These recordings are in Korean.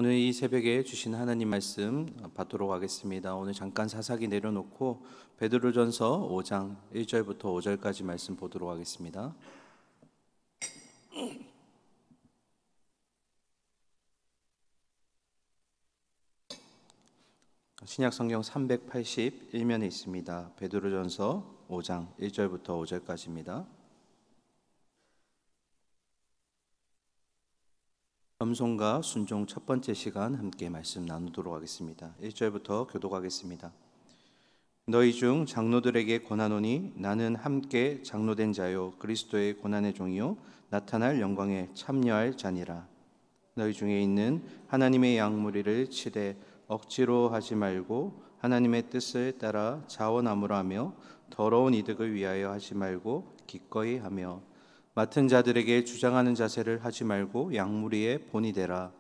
오늘 이 새벽에 주신 하나님 말씀 받도록 하겠습니다. 오늘 잠깐 사사기 내려놓고 베드로전서 5장 1절부터 5절까지 말씀 보도록 하겠습니다. 신약 성경 381면에 있습니다. 베드로전서 5장 1절부터 5절까지입니다. 겸손과 순종 첫 번째 시간 함께 말씀 나누도록 하겠습니다. 1절부터 교독하겠습니다. 너희 중 장로들에게 권하노니 나는 함께 장로된 자요 그리스도의 고난의 종이요 나타날 영광에 참여할 자니라. 너희 중에 있는 하나님의 양무리를 치되 억지로 하지 말고 하나님의 뜻을 따라 자원함으로 하며 더러운 이득을 위하여 하지 말고 기꺼이 하며 맡은 자들에게 주장하는 자세를 하지 말고 양무리의 본이 되라.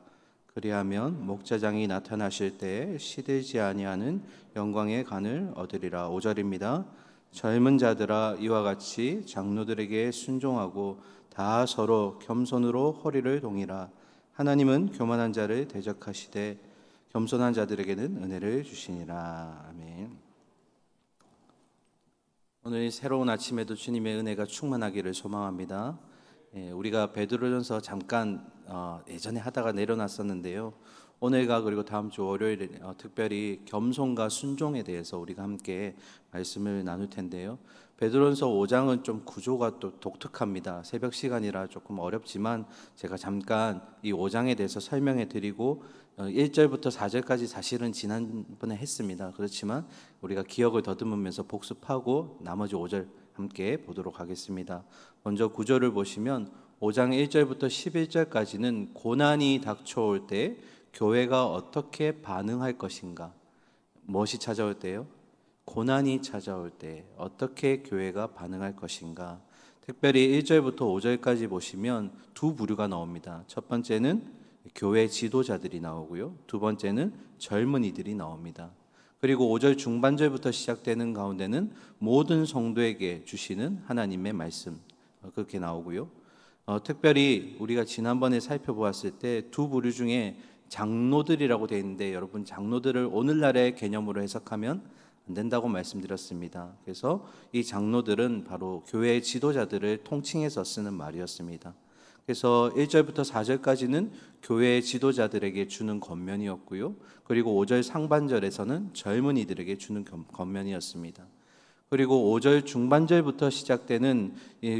그리하면 목자장이 나타나실 때에 시들지 아니하는 영광의 간을 얻으리라. 5절입니다. 젊은 자들아 이와 같이 장로들에게 순종하고 다 서로 겸손으로 허리를 동이라. 하나님은 교만한 자를 대적하시되 겸손한 자들에게는 은혜를 주시니라. 아멘. 오늘 새로운 아침에도 주님의 은혜가 충만하기를 소망합니다. 우리가 베드로전서 잠깐 예전에 하다가 내려놨었는데요. 오늘과 그리고 다음 주 월요일에 특별히 겸손과 순종에 대해서 우리가 함께 말씀을 나눌 텐데요. 베드로전서 5장은 좀 구조가 또 독특합니다. 새벽 시간이라 조금 어렵지만 제가 잠깐 이 5장에 대해서 설명해 드리고 1절부터 4절까지 사실은 지난번에 했습니다. 그렇지만 우리가 기억을 더듬으면서 복습하고 나머지 5절 함께 보도록 하겠습니다. 먼저 구조를 보시면 5장 1절부터 11절까지는 고난이 닥쳐올 때 교회가 어떻게 반응할 것인가, 무엇이 찾아올 때요? 고난이 찾아올 때 어떻게 교회가 반응할 것인가. 특별히 1절부터 5절까지 보시면 두 부류가 나옵니다. 첫 번째는 교회 지도자들이 나오고요. 두 번째는 젊은이들이 나옵니다. 그리고 5절 중반절부터 시작되는 가운데는 모든 성도에게 주시는 하나님의 말씀 그렇게 나오고요. 특별히 우리가 지난번에 살펴보았을 때 두 부류 중에 장로들이라고 되어 있는데 여러분 장로들을 오늘날의 개념으로 해석하면 안 된다고 말씀드렸습니다. 그래서 이 장로들은 바로 교회의 지도자들을 통칭해서 쓰는 말이었습니다. 그래서 1절부터 4절까지는 교회의 지도자들에게 주는 권면이었고요. 그리고 5절 상반절에서는 젊은이들에게 주는 권면이었습니다. 그리고 5절 중반절부터 시작되는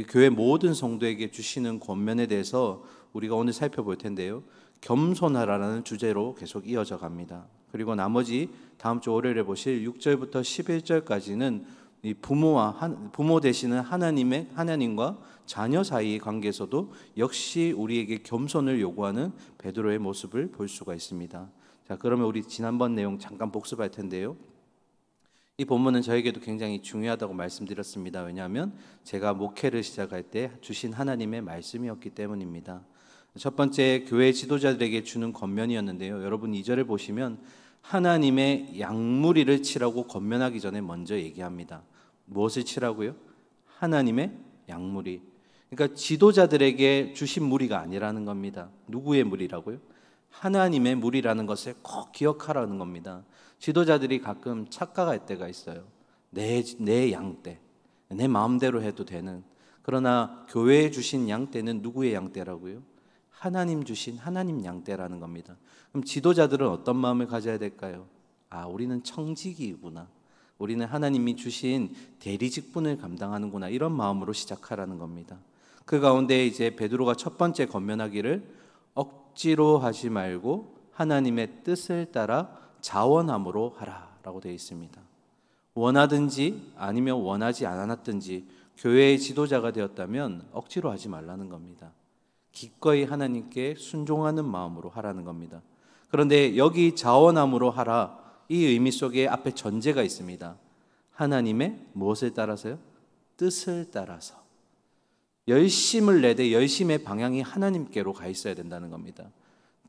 교회 모든 성도에게 주시는 권면에 대해서 우리가 오늘 살펴볼 텐데요. 겸손하라는 주제로 계속 이어져 갑니다. 그리고 나머지 다음 주 월요일에 보실 6절부터 11절까지는 이 부모 되시는 하나님과 자녀 사이의 관계에서도 역시 우리에게 겸손을 요구하는 베드로의 모습을 볼 수가 있습니다. 자, 그러면 우리 지난번 내용 잠깐 복습할 텐데요. 이 본문은 저에게도 굉장히 중요하다고 말씀드렸습니다. 왜냐하면 제가 목회를 시작할 때 주신 하나님의 말씀이었기 때문입니다. 첫 번째 교회 지도자들에게 주는 권면이었는데요. 여러분 2절을 보시면 하나님의 양무리를 치라고 권면하기 전에 먼저 얘기합니다. 무엇을 치라고요? 하나님의 양무리. 그러니까 지도자들에게 주신 무리가 아니라는 겁니다. 누구의 무리라고요? 하나님의 무리라는 것을 꼭 기억하라는 겁니다. 지도자들이 가끔 착각할 때가 있어요. 내 양떼, 내 마음대로 해도 되는. 그러나 교회에 주신 양떼는 누구의 양떼라고요? 하나님 주신 하나님 양떼라는 겁니다. 그럼 지도자들은 어떤 마음을 가져야 될까요? 우리는 청지기이구나. 우리는 하나님이 주신 대리 직분을 감당하는구나. 이런 마음으로 시작하라는 겁니다. 그 가운데 이제 베드로가 첫 번째 권면하기를 억지로 하지 말고 하나님의 뜻을 따라 자원함으로 하라라고 되어 있습니다. 원하든지 아니면 원하지 않았든지 교회의 지도자가 되었다면 억지로 하지 말라는 겁니다. 기꺼이 하나님께 순종하는 마음으로 하라는 겁니다. 그런데 여기 자원함으로 하라, 이 의미 속에 앞에 전제가 있습니다. 하나님의 무엇을 따라서요? 뜻을 따라서. 열심을 내되 열심의 방향이 하나님께로 가 있어야 된다는 겁니다.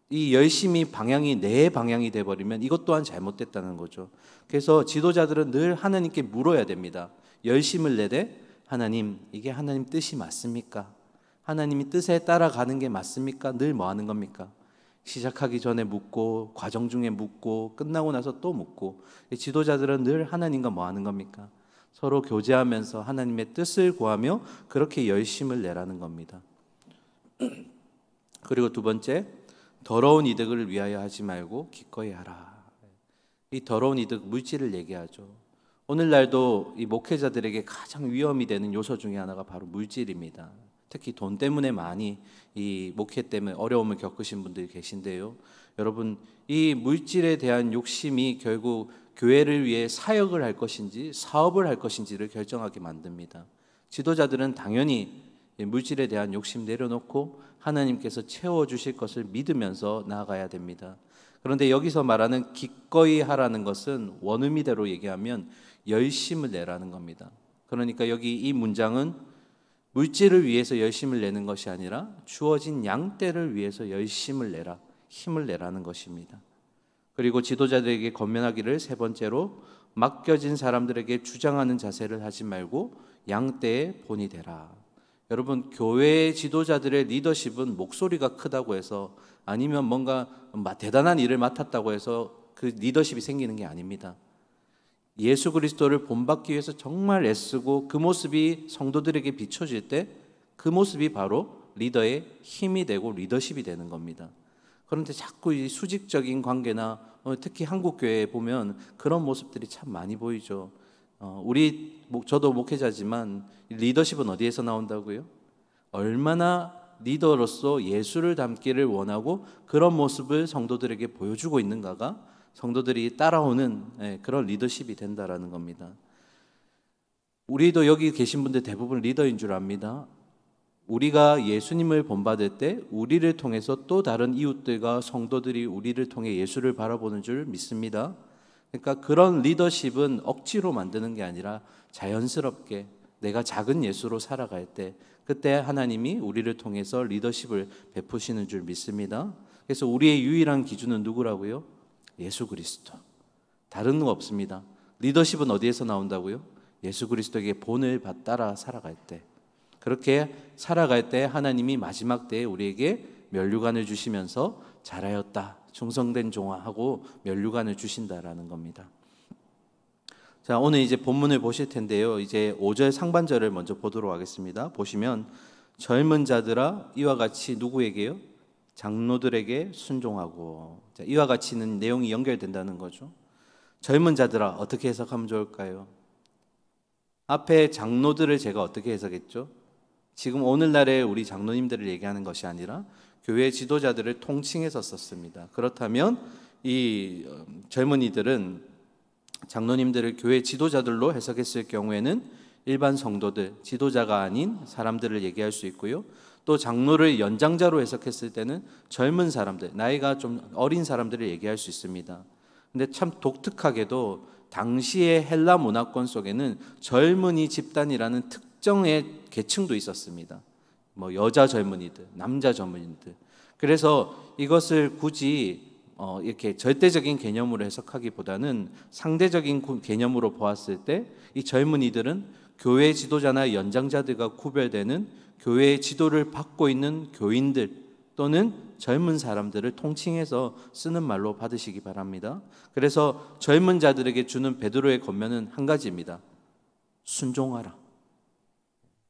이 열심이 방향이 내 방향이 돼버리면 이것 또한 잘못됐다는 거죠. 그래서 지도자들은 늘 하나님께 물어야 됩니다. 열심을 내되 하나님, 이게 하나님 뜻이 맞습니까? 하나님이 뜻에 따라가는 게 맞습니까? 늘 뭐 하는 겁니까? 시작하기 전에 묻고 과정 중에 묻고 끝나고 나서 또 묻고, 지도자들은 늘 하나님과 뭐 하는 겁니까? 서로 교제하면서 하나님의 뜻을 구하며 그렇게 열심을 내라는 겁니다. 그리고 두 번째, 더러운 이득을 위하여 하지 말고 기꺼이 하라. 이 더러운 이득, 물질을 얘기하죠. 오늘날도 이 목회자들에게 가장 위험이 되는 요소 중에 하나가 바로 물질입니다. 특히 돈 때문에 많이 이 목회 때문에 어려움을 겪으신 분들이 계신데요. 여러분, 이 물질에 대한 욕심이 결국 교회를 위해 사역을 할 것인지 사업을 할 것인지를 결정하게 만듭니다. 지도자들은 당연히 물질에 대한 욕심 내려놓고 하나님께서 채워주실 것을 믿으면서 나아가야 됩니다. 그런데 여기서 말하는 기꺼이 하라는 것은 원의미대로 얘기하면 열심을 내라는 겁니다. 그러니까 여기 이 문장은 물질을 위해서 열심을 내는 것이 아니라 주어진 양떼를 위해서 열심을 내라, 힘을 내라는 것입니다. 그리고 지도자들에게 권면하기를 세 번째로, 맡겨진 사람들에게 주장하는 자세를 하지 말고 양떼의 본이 되라. 여러분, 교회의 지도자들의 리더십은 목소리가 크다고 해서, 아니면 뭔가 대단한 일을 맡았다고 해서 그 리더십이 생기는 게 아닙니다. 예수 그리스도를 본받기 위해서 정말 애쓰고 그 모습이 성도들에게 비춰질 때 그 모습이 바로 리더의 힘이 되고 리더십이 되는 겁니다. 그런데 자꾸 이 수직적인 관계나 특히 한국 교회에 보면 그런 모습들이 참 많이 보이죠. 저도 목회자지만 리더십은 어디에서 나온다고요? 얼마나 리더로서 예수를 닮기를 원하고 그런 모습을 성도들에게 보여주고 있는가가 성도들이 따라오는 그런 리더십이 된다라는 겁니다. 우리도 여기 계신 분들 대부분 리더인 줄 압니다. 우리가 예수님을 본받을 때 우리를 통해서 또 다른 이웃들과 성도들이 우리를 통해 예수를 바라보는 줄 믿습니다. 그러니까 그런 리더십은 억지로 만드는 게 아니라 자연스럽게 내가 작은 예수로 살아갈 때 그때 하나님이 우리를 통해서 리더십을 베푸시는 줄 믿습니다. 그래서 우리의 유일한 기준은 누구라고요? 예수 그리스도. 다른 거 없습니다. 리더십은 어디에서 나온다고요? 예수 그리스도에게 본을 따라 살아갈 때, 그렇게 살아갈 때 하나님이 마지막 때에 우리에게 면류관을 주시면서 잘하였다, 충성된 종아 하고 면류관을 주신다라는 겁니다. 자, 오늘 이제 본문을 보실 텐데요. 이제 5절 상반절을 먼저 보도록 하겠습니다. 보시면 젊은 자들아 이와 같이 누구에게요? 장로들에게 순종하고. 자, 이와 같이는 내용이 연결된다는 거죠. 젊은 자들아 어떻게 해석하면 좋을까요? 앞에 장로들을 제가 어떻게 해석했죠? 지금 오늘날의 우리 장로님들을 얘기하는 것이 아니라 교회 지도자들을 통칭해서 썼습니다. 그렇다면 이 젊은이들은 장로님들을 교회 지도자들로 해석했을 경우에는 일반 성도들, 지도자가 아닌 사람들을 얘기할 수 있고요. 또 장로를 연장자로 해석했을 때는 젊은 사람들, 나이가 좀 어린 사람들을 얘기할 수 있습니다. 근데 참 독특하게도 당시의 헬라 문화권 속에는 젊은이 집단이라는 특정의 계층도 있었습니다. 뭐 여자 젊은이들, 남자 젊은이들. 그래서 이것을 굳이 이렇게 절대적인 개념으로 해석하기보다는 상대적인 개념으로 보았을 때 이 젊은이들은 교회 지도자나 연장자들과 구별되는 교회의 지도를 받고 있는 교인들 또는 젊은 사람들을 통칭해서 쓰는 말로 받으시기 바랍니다. 그래서 젊은 자들에게 주는 베드로의 권면은 한 가지입니다. 순종하라.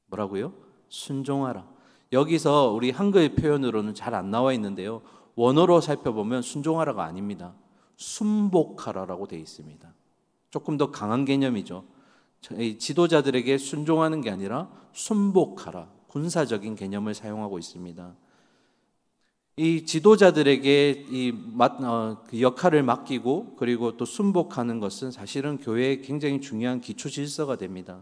뭐라고요? 순종하라. 여기서 우리 한글 표현으로는 잘 안 나와 있는데요. 원어로 살펴보면 순종하라가 아닙니다. 순복하라라고 되어 있습니다. 조금 더 강한 개념이죠. 지도자들에게 순종하는 게 아니라 순복하라, 군사적인 개념을 사용하고 있습니다. 이 지도자들에게 그 역할을 맡기고 그리고 또 순복하는 것은 사실은 교회의 굉장히 중요한 기초 질서가 됩니다.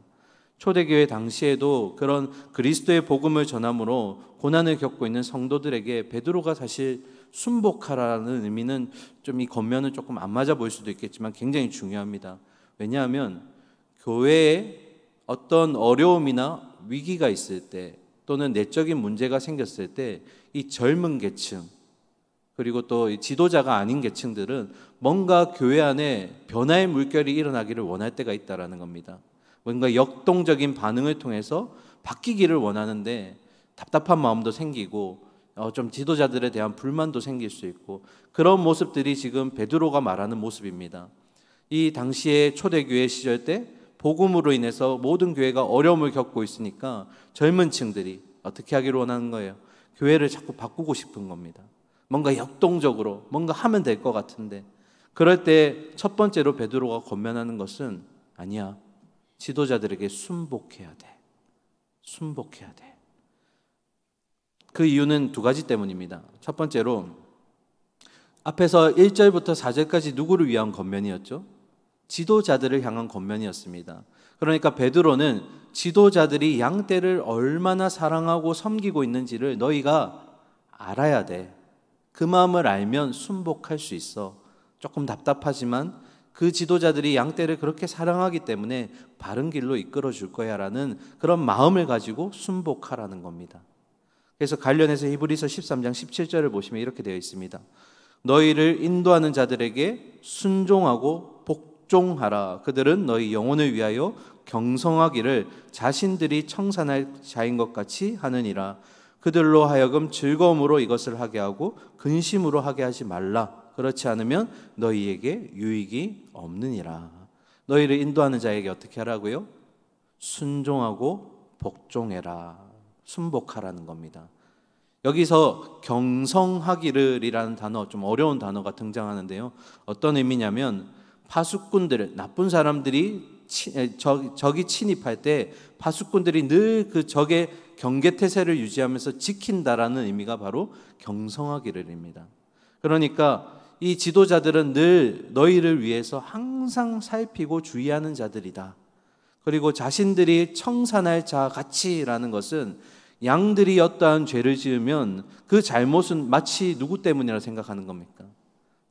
초대교회 당시에도 그런 그리스도의 복음을 전함으로 고난을 겪고 있는 성도들에게 베드로가 사실 순복하라는 의미는 좀 이 겉면은 조금 안 맞아 보일 수도 있겠지만 굉장히 중요합니다. 왜냐하면 교회에 어떤 어려움이나 위기가 있을 때 또는 내적인 문제가 생겼을 때 이 젊은 계층 그리고 또 지도자가 아닌 계층들은 뭔가 교회 안에 변화의 물결이 일어나기를 원할 때가 있다라는 겁니다. 뭔가 역동적인 반응을 통해서 바뀌기를 원하는데 답답한 마음도 생기고 좀 지도자들에 대한 불만도 생길 수 있고 그런 모습들이 지금 베드로가 말하는 모습입니다. 이 당시에 초대교회 시절 때 복음으로 인해서 모든 교회가 어려움을 겪고 있으니까 젊은 층들이 어떻게 하기를 원하는 거예요? 교회를 자꾸 바꾸고 싶은 겁니다. 뭔가 역동적으로 뭔가 하면 될 것 같은데 그럴 때 첫 번째로 베드로가 권면하는 것은 아니야. 지도자들에게 순복해야 돼. 순복해야 돼. 그 이유는 두 가지 때문입니다. 첫 번째로 앞에서 1절부터 4절까지 누구를 위한 권면이었죠? 지도자들을 향한 권면이었습니다. 그러니까 베드로는 지도자들이 양떼를 얼마나 사랑하고 섬기고 있는지를 너희가 알아야 돼. 그 마음을 알면 순복할 수 있어. 조금 답답하지만 그 지도자들이 양떼를 그렇게 사랑하기 때문에 바른 길로 이끌어 줄 거야 라는 그런 마음을 가지고 순복하라는 겁니다. 그래서 관련해서 히브리서 13장 17절을 보시면 이렇게 되어 있습니다. 너희를 인도하는 자들에게 순종하고 복종하라. 그들은 너희 영혼을 위하여 경성하기를 자신들이 청산할 자인 것 같이 하느니라. 그들로 하여금 즐거움으로 이것을 하게 하고 근심으로 하게 하지 말라. 그렇지 않으면 너희에게 유익이 없느니라. 너희를 인도하는 자에게 어떻게 하라고요? 순종하고 복종해라. 순복하라는 겁니다. 여기서 경성하기를이라는 단어, 좀 어려운 단어가 등장하는데요. 어떤 의미냐면 파수꾼들, 나쁜 사람들이 적이 침입할 때 파수꾼들이 늘 그 적의 경계태세를 유지하면서 지킨다라는 의미가 바로 경성하기를입니다. 그러니까 이 지도자들은 늘 너희를 위해서 항상 살피고 주의하는 자들이다. 그리고 자신들이 청산할 자 같이라는 것은 양들이 어떠한 죄를 지으면 그 잘못은 마치 누구 때문이라 생각하는 겁니까?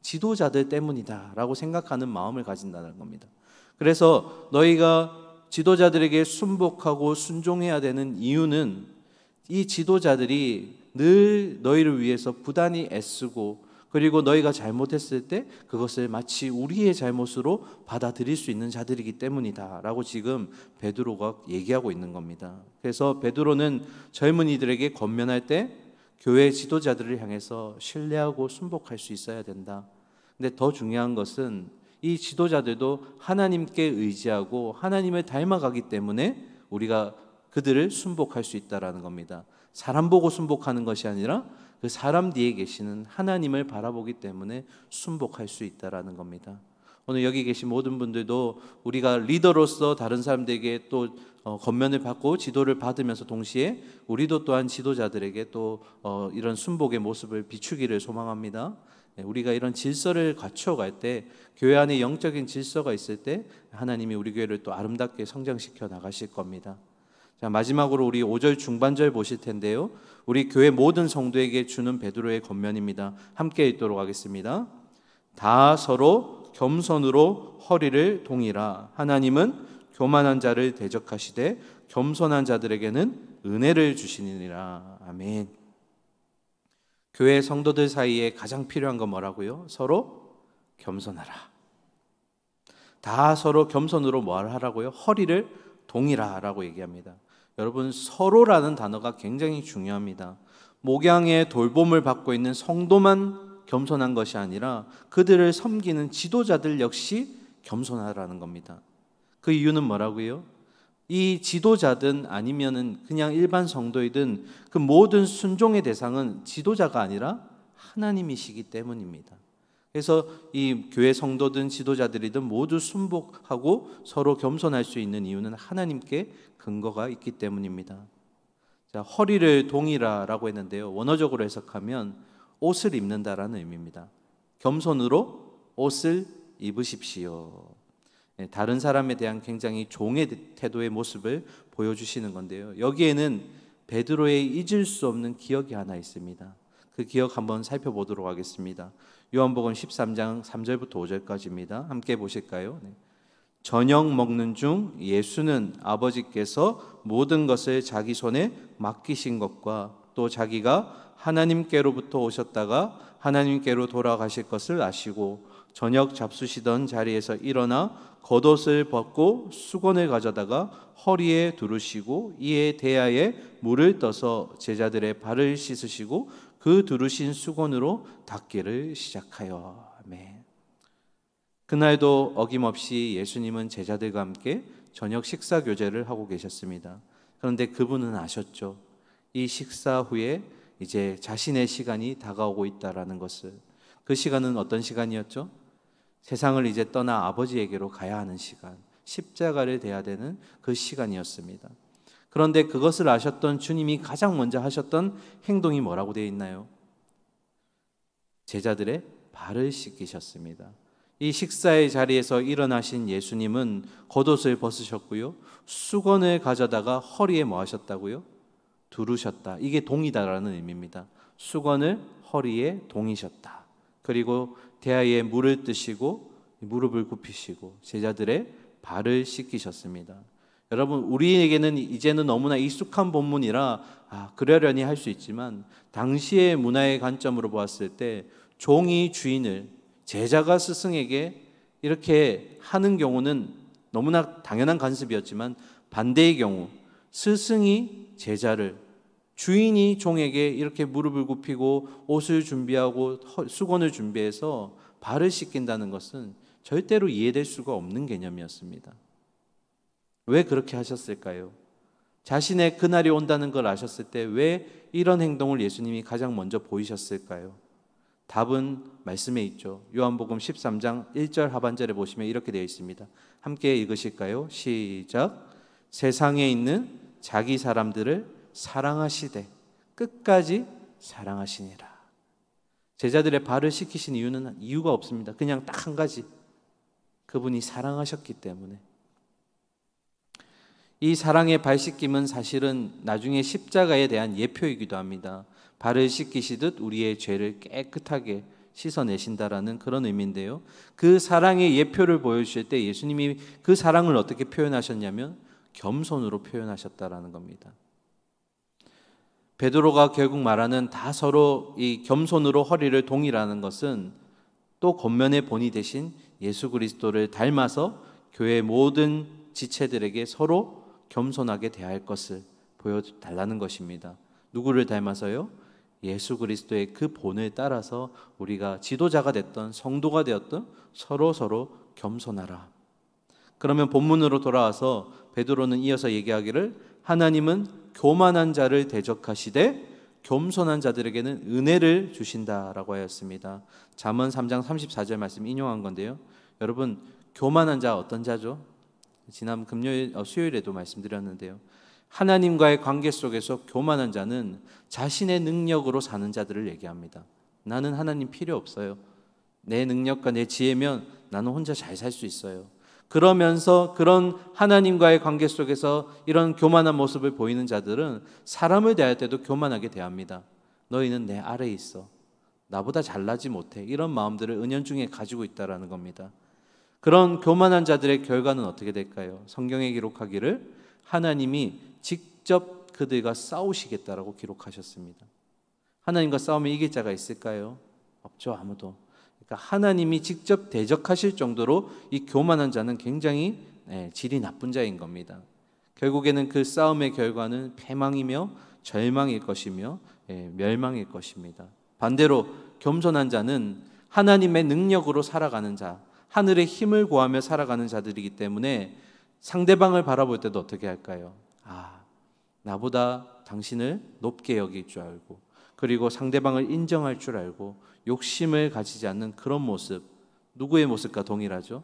지도자들 때문이다 라고 생각하는 마음을 가진다는 겁니다. 그래서 너희가 지도자들에게 순복하고 순종해야 되는 이유는 이 지도자들이 늘 너희를 위해서 부단히 애쓰고 그리고 너희가 잘못했을 때 그것을 마치 우리의 잘못으로 받아들일 수 있는 자들이기 때문이다 라고 지금 베드로가 얘기하고 있는 겁니다. 그래서 베드로는 젊은이들에게 권면할 때 교회 지도자들을 향해서 신뢰하고 순복할 수 있어야 된다. 근데 더 중요한 것은 이 지도자들도 하나님께 의지하고 하나님을 닮아가기 때문에 우리가 그들을 순복할 수 있다라는 겁니다. 사람 보고 순복하는 것이 아니라 그 사람 뒤에 계시는 하나님을 바라보기 때문에 순복할 수 있다라는 겁니다. 오늘 여기 계신 모든 분들도 우리가 리더로서 다른 사람들에게 또 권면을 받고 지도를 받으면서 동시에 우리도 또한 지도자들에게 또 이런 순복의 모습을 비추기를 소망합니다. 우리가 이런 질서를 갖춰갈 때 교회 안에 영적인 질서가 있을 때 하나님이 우리 교회를 또 아름답게 성장시켜 나가실 겁니다. 자, 마지막으로 우리 5절 중반절 보실 텐데요. 우리 교회 모든 성도에게 주는 베드로의 권면입니다. 함께 읽도록 하겠습니다. 다 서로 겸손으로 허리를 동이라. 하나님은 교만한 자를 대적하시되 겸손한 자들에게는 은혜를 주시니라. 아멘. 교회 성도들 사이에 가장 필요한 건 뭐라고요? 서로 겸손하라. 다 서로 겸손으로 뭘 하라고요? 허리를 동이라라고 얘기합니다. 여러분, 서로라는 단어가 굉장히 중요합니다. 목양의 돌봄을 받고 있는 성도만 겸손한 것이 아니라 그들을 섬기는 지도자들 역시 겸손하라는 겁니다. 그 이유는 뭐라고요? 이 지도자든 아니면은 그냥 일반 성도이든 그 모든 순종의 대상은 지도자가 아니라 하나님이시기 때문입니다. 그래서 이 교회 성도든 지도자들이든 모두 순복하고 서로 겸손할 수 있는 이유는 하나님께 근거가 있기 때문입니다. 자, 허리를 동이라라고 했는데요. 원어적으로 해석하면 옷을 입는다라는 의미입니다. 겸손으로 옷을 입으십시오. 다른 사람에 대한 굉장히 종의 태도의 모습을 보여주시는 건데요. 여기에는 베드로의 잊을 수 없는 기억이 하나 있습니다. 그 기억 한번 살펴보도록 하겠습니다. 요한복음 13장 3절부터 5절까지입니다. 함께 보실까요? 네. 저녁 먹는 중 예수는 아버지께서 모든 것을 자기 손에 맡기신 것과 또 자기가 하나님께로부터 오셨다가 하나님께로 돌아가실 것을 아시고 저녁 잡수시던 자리에서 일어나 겉옷을 벗고 수건을 가져다가 허리에 두르시고 이에 대야에 물을 떠서 제자들의 발을 씻으시고 그 두르신 수건으로 닦기를 시작하여. 아멘. 그날도 어김없이 예수님은 제자들과 함께 저녁 식사 교제를 하고 계셨습니다. 그런데 그분은 아셨죠. 이 식사 후에 이제 자신의 시간이 다가오고 있다라는 것을. 그 시간은 어떤 시간이었죠? 세상을 이제 떠나 아버지에게로 가야 하는 시간, 십자가를 대야 되는 그 시간이었습니다. 그런데 그것을 아셨던 주님이 가장 먼저 하셨던 행동이 뭐라고 되어 있나요? 제자들의 발을 씻기셨습니다. 이 식사의 자리에서 일어나신 예수님은 겉옷을 벗으셨고요, 수건을 가져다가 허리에 뭐 하셨다고요? 두르셨다. 이게 동이다라는 의미입니다. 수건을 허리에 동이셨다. 그리고 대야에 물을 뜨시고 무릎을 굽히시고 제자들의 발을 씻기셨습니다. 여러분, 우리에게는 이제는 너무나 익숙한 본문이라 그러려니 할 수 있지만 당시의 문화의 관점으로 보았을 때 종이 주인을, 제자가 스승에게 이렇게 하는 경우는 너무나 당연한 관습이었지만 반대의 경우 스승이 제자를, 주인이 종에게 이렇게 무릎을 굽히고 옷을 준비하고 수건을 준비해서 발을 씻긴다는 것은 절대로 이해될 수가 없는 개념이었습니다. 왜 그렇게 하셨을까요? 자신의 그날이 온다는 걸 아셨을 때 왜 이런 행동을 예수님이 가장 먼저 보이셨을까요? 답은 말씀에 있죠. 요한복음 13장 1절 하반절에 보시면 이렇게 되어 있습니다. 함께 읽으실까요? 시작. 세상에 있는 자기 사람들을 사랑하시되 끝까지 사랑하시니라. 제자들의 발을 씻기신 이유가 없습니다. 그냥 딱 한 가지. 그분이 사랑하셨기 때문에. 이 사랑의 발 씻김은 사실은 나중에 십자가에 대한 예표이기도 합니다. 발을 씻기시듯 우리의 죄를 깨끗하게 씻어내신다라는 그런 의미인데요. 그 사랑의 예표를 보여주실 때 예수님이 그 사랑을 어떻게 표현하셨냐면 겸손으로 표현하셨다라는 겁니다. 베드로가 결국 말하는 다 서로 이 겸손으로 허리를 동이라는 것은 또 겉면의 본이 되신 예수 그리스도를 닮아서 교회 모든 지체들에게 서로 겸손하게 대할 것을 보여달라는 것입니다. 누구를 닮아서요? 예수 그리스도의 그 본을 따라서 우리가 지도자가 됐던 성도가 되었던 서로 겸손하라. 그러면 본문으로 돌아와서 베드로는 이어서 얘기하기를 하나님은 교만한 자를 대적하시되 겸손한 자들에게는 은혜를 주신다라고 하였습니다. 잠언 3장 34절 말씀 인용한 건데요. 여러분, 교만한 자 어떤 자죠? 지난 수요일에도 말씀드렸는데요. 하나님과의 관계 속에서 교만한 자는 자신의 능력으로 사는 자들을 얘기합니다. 나는 하나님 필요 없어요. 내 능력과 내 지혜면 나는 혼자 잘 살 수 있어요. 그러면서 그런 하나님과의 관계 속에서 이런 교만한 모습을 보이는 자들은 사람을 대할 때도 교만하게 대합니다. 너희는 내 아래에 있어. 나보다 잘나지 못해. 이런 마음들을 은연중에 가지고 있다는 겁니다. 그런 교만한 자들의 결과는 어떻게 될까요? 성경에 기록하기를 하나님이 직접 그들과 싸우시겠다라고 기록하셨습니다. 하나님과 싸우면 이길 자가 있을까요? 없죠, 아무도. 그러니까 하나님이 직접 대적하실 정도로 이 교만한 자는 굉장히 질이 나쁜 자인 겁니다. 결국에는 그 싸움의 결과는 패망이며 절망일 것이며 멸망일 것입니다. 반대로 겸손한 자는 하나님의 능력으로 살아가는 자, 하늘의 힘을 구하며 살아가는 자들이기 때문에 상대방을 바라볼 때도 어떻게 할까요? 나보다 당신을 높게 여길 줄 알고, 그리고 상대방을 인정할 줄 알고 욕심을 가지지 않는 그런 모습, 누구의 모습과 동일하죠?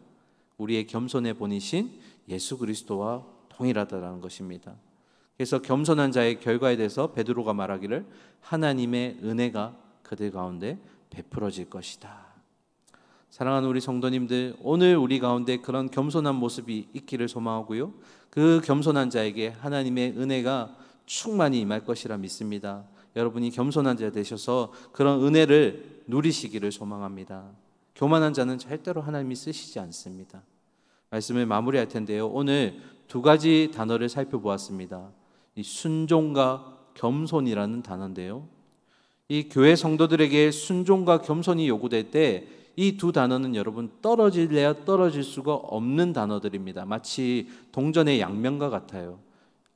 우리의 겸손의 본이신 예수 그리스도와 동일하다는 것입니다. 그래서 겸손한 자의 결과에 대해서 베드로가 말하기를 하나님의 은혜가 그들 가운데 베풀어질 것이다. 사랑하는 우리 성도님들, 오늘 우리 가운데 그런 겸손한 모습이 있기를 소망하고요, 그 겸손한 자에게 하나님의 은혜가 충만히 임할 것이라 믿습니다. 여러분이 겸손한 자 되셔서 그런 은혜를 누리시기를 소망합니다. 교만한 자는 절대로 하나님이 쓰시지 않습니다. 말씀을 마무리할 텐데요, 오늘 두 가지 단어를 살펴보았습니다. 이 순종과 겸손이라는 단어인데요, 이 교회 성도들에게 순종과 겸손이 요구될 때 이 두 단어는 여러분 떨어질래야 떨어질 수가 없는 단어들입니다. 마치 동전의 양면과 같아요.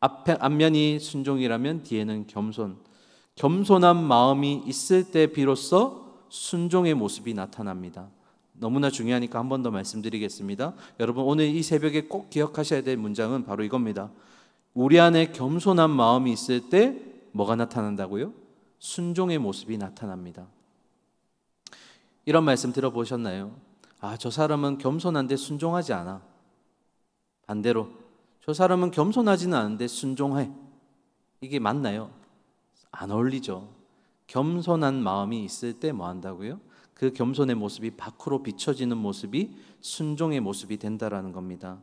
앞면이 순종이라면 뒤에는 겸손. 겸손한 마음이 있을 때 비로소 순종의 모습이 나타납니다. 너무나 중요하니까 한 번 더 말씀드리겠습니다. 여러분 오늘 이 새벽에 꼭 기억하셔야 될 문장은 바로 이겁니다. 우리 안에 겸손한 마음이 있을 때 뭐가 나타난다고요? 순종의 모습이 나타납니다. 이런 말씀 들어보셨나요? 저 사람은 겸손한데 순종하지 않아. 반대로 저 사람은 겸손하지는 않은데 순종해. 이게 맞나요? 안 어울리죠. 겸손한 마음이 있을 때 뭐 한다고요? 그 겸손의 모습이 밖으로 비춰지는 모습이 순종의 모습이 된다라는 겁니다.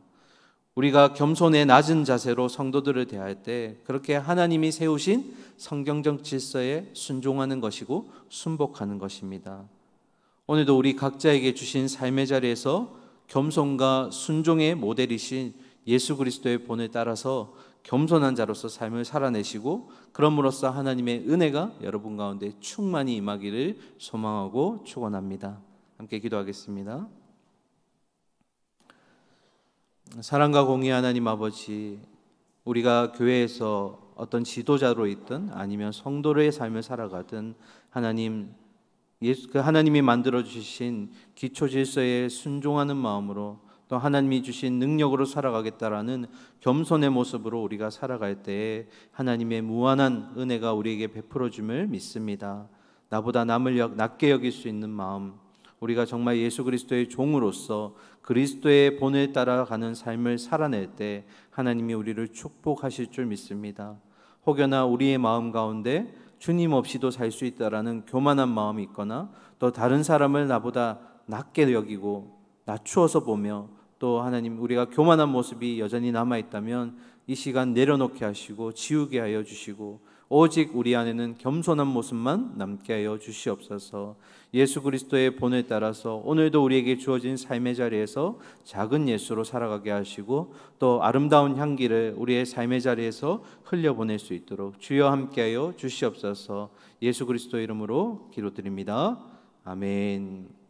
우리가 겸손의 낮은 자세로 성도들을 대할 때 그렇게 하나님이 세우신 성경적 질서에 순종하는 것이고 순복하는 것입니다. 오늘도 우리 각자에게 주신 삶의 자리에서 겸손과 순종의 모델이신 예수 그리스도의 본을 따라서 겸손한 자로서 삶을 살아내시고 그럼으로써 하나님의 은혜가 여러분 가운데 충만히 임하기를 소망하고 축원합니다. 함께 기도하겠습니다. 사랑과 공의 하나님 아버지, 우리가 교회에서 어떤 지도자로 있든 아니면 성도의 삶을 살아가든 하나님이 만들어 주신 기초 질서에 순종하는 마음으로 또 하나님이 주신 능력으로 살아가겠다라는 겸손의 모습으로 우리가 살아갈 때에 하나님의 무한한 은혜가 우리에게 베풀어 줌을 믿습니다. 나보다 남을 낮게 여길 수 있는 마음, 우리가 정말 예수 그리스도의 종으로서 그리스도의 본을 따라가는 삶을 살아낼 때 하나님이 우리를 축복하실 줄 믿습니다. 혹여나 우리의 마음 가운데 주님 없이도 살 수 있다라는 교만한 마음이 있거나 또 다른 사람을 나보다 낮게 여기고 낮추어서 보며 또 하나님 우리가 교만한 모습이 여전히 남아있다면 이 시간 내려놓게 하시고 지우게 하여 주시고 오직 우리 안에는 겸손한 모습만 남게 하여 주시옵소서. 예수 그리스도의 본을 따라서 오늘도 우리에게 주어진 삶의 자리에서 작은 예수로 살아가게 하시고 또 아름다운 향기를 우리의 삶의 자리에서 흘려보낼 수 있도록 주여 함께 하여 주시옵소서. 예수 그리스도 이름으로 기도드립니다. 아멘.